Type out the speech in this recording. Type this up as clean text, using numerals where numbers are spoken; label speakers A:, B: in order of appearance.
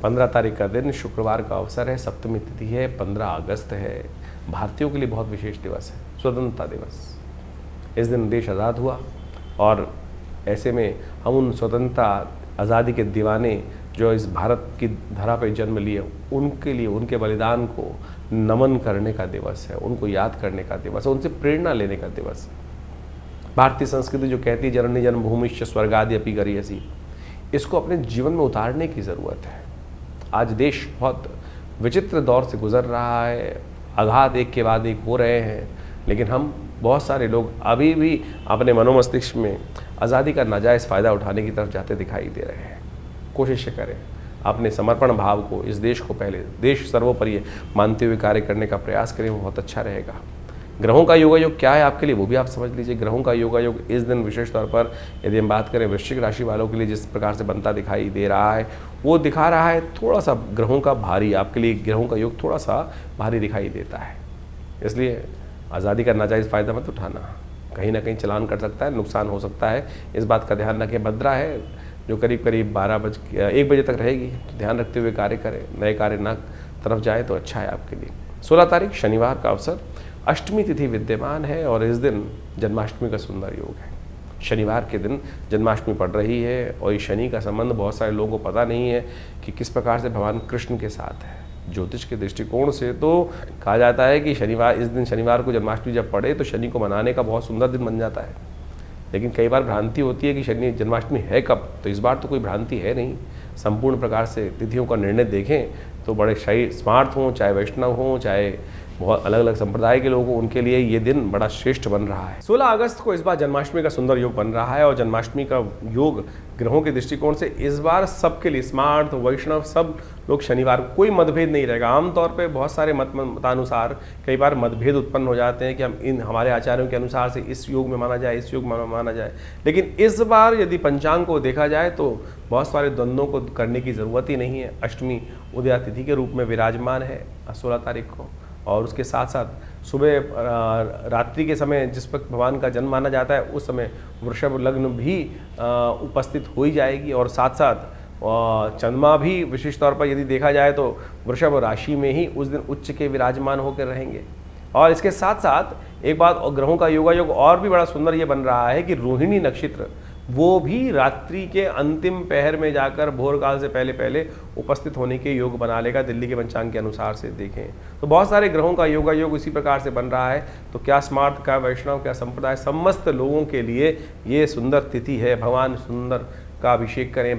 A: 15 तारीख का दिन शुक्रवार का अवसर है, सप्तमी तिथि है, 15 अगस्त है। भारतीयों के लिए बहुत विशेष दिवस है, स्वतंत्रता दिवस। इस दिन देश आज़ाद हुआ और ऐसे में हम उन स्वतंत्रता आज़ादी के दीवाने जो इस भारत की धरा पर जन्म लिए, उनके लिए उनके बलिदान को नमन करने का दिवस है, उनको याद करने का दिवस है, उनसे प्रेरणा लेने का दिवस है। भारतीय संस्कृति जो कहती है जननी जन्मभूमिश्च स्वर्गादि अपि गरीयसी, इसको अपने जीवन में उतारने की ज़रूरत है। आज देश बहुत विचित्र दौर से गुजर रहा है, आघात एक के बाद एक हो रहे हैं, लेकिन हम बहुत सारे लोग अभी भी अपने मनोमस्तिष्क में आज़ादी का नाजायज़ फ़ायदा उठाने की तरफ जाते दिखाई दे रहे हैं। कोशिश करें अपने समर्पण भाव को, इस देश को पहले देश सर्वोपरि मानते हुए कार्य करने का प्रयास करें, वो बहुत अच्छा रहेगा। ग्रहों का योगायोग क्या है आपके लिए वो भी आप समझ लीजिए। ग्रहों का योगायोग इस दिन विशेष तौर पर यदि हम बात करें वृश्चिक राशि वालों के लिए जिस प्रकार से बनता दिखाई दे रहा है, वो दिखा रहा है थोड़ा सा ग्रहों का भारी, आपके लिए ग्रहों का योग थोड़ा सा भारी दिखाई देता है। इसलिए आज़ादी का नाजायज़ फ़ायदा मत उठाना, कहीं ना कहीं चलान कर सकता है, नुकसान हो सकता है, इस बात का ध्यान रखें। भद्रा है जो करीब 1 बजे तक रहेगी, तो ध्यान रखते हुए कार्य करें, नए कार्य ना तरफ जाए तो अच्छा है आपके लिए। 16 तारीख शनिवार का अवसर, अष्टमी तिथि विद्यमान है और इस दिन जन्माष्टमी का सुंदर योग है। शनिवार के दिन जन्माष्टमी पड़ रही है और ये शनि का संबंध बहुत सारे लोगों को पता नहीं है कि किस प्रकार से भगवान कृष्ण के साथ है। ज्योतिष के दृष्टिकोण से तो कहा जाता है कि शनिवार को जन्माष्टमी जब पड़े तो शनि को मनाने का बहुत सुंदर दिन बन जाता है। लेकिन कई बार भ्रांति होती है कि शनि जन्माष्टमी है कब, तो इस बार तो कोई भ्रांति है नहीं। संपूर्ण प्रकार से तिथियों का निर्णय देखें तो बड़े स्मार्ट हों, चाहे वैष्णव हों, चाहे बहुत अलग अलग संप्रदाय के लोग हों, उनके लिए ये दिन बड़ा श्रेष्ठ बन रहा है। 16 अगस्त को इस बार जन्माष्टमी का सुंदर योग बन रहा है और जन्माष्टमी का योग ग्रहों के दृष्टिकोण से इस बार सबके लिए स्मार्ट वैष्णव सब लोग शनिवार को कोई मतभेद नहीं रहेगा। आमतौर पे बहुत सारे मतानुसार कई बार मतभेद उत्पन्न हो जाते हैं कि हमारे आचार्यों के अनुसार से इस योग में माना जाए, इस योग में माना जाए, लेकिन इस बार यदि पंचांग को देखा जाए तो बहुत सारे द्वंद्वों को करने की ज़रूरत ही नहीं है। अष्टमी उदया तिथि के रूप में विराजमान है 16 तारीख को, और उसके साथ साथ सुबह रात्रि के समय जिस वक्त भगवान का जन्म माना जाता है उस समय वृषभ लग्न भी उपस्थित हो ही जाएगी और साथ साथ चंद्रमा भी विशेष तौर पर यदि देखा जाए तो वृषभ राशि में ही उस दिन उच्च के विराजमान होकर रहेंगे। और इसके साथ साथ एक बात ग्रहों का योगायोग और भी बड़ा सुंदर ये बन रहा है कि रोहिणी नक्षत्र वो भी रात्रि के अंतिम पहर में जाकर भोर काल से पहले पहले उपस्थित होने के योग बना लेगा। दिल्ली के पंचांग के अनुसार से देखें तो बहुत सारे ग्रहों का योगायोग इसी प्रकार से बन रहा है। तो क्या स्मार्ट, क्या वैष्णव, क्या संप्रदाय, समस्त लोगों के लिए ये सुंदर तिथि है। भगवान सुंदर का अभिषेक करें,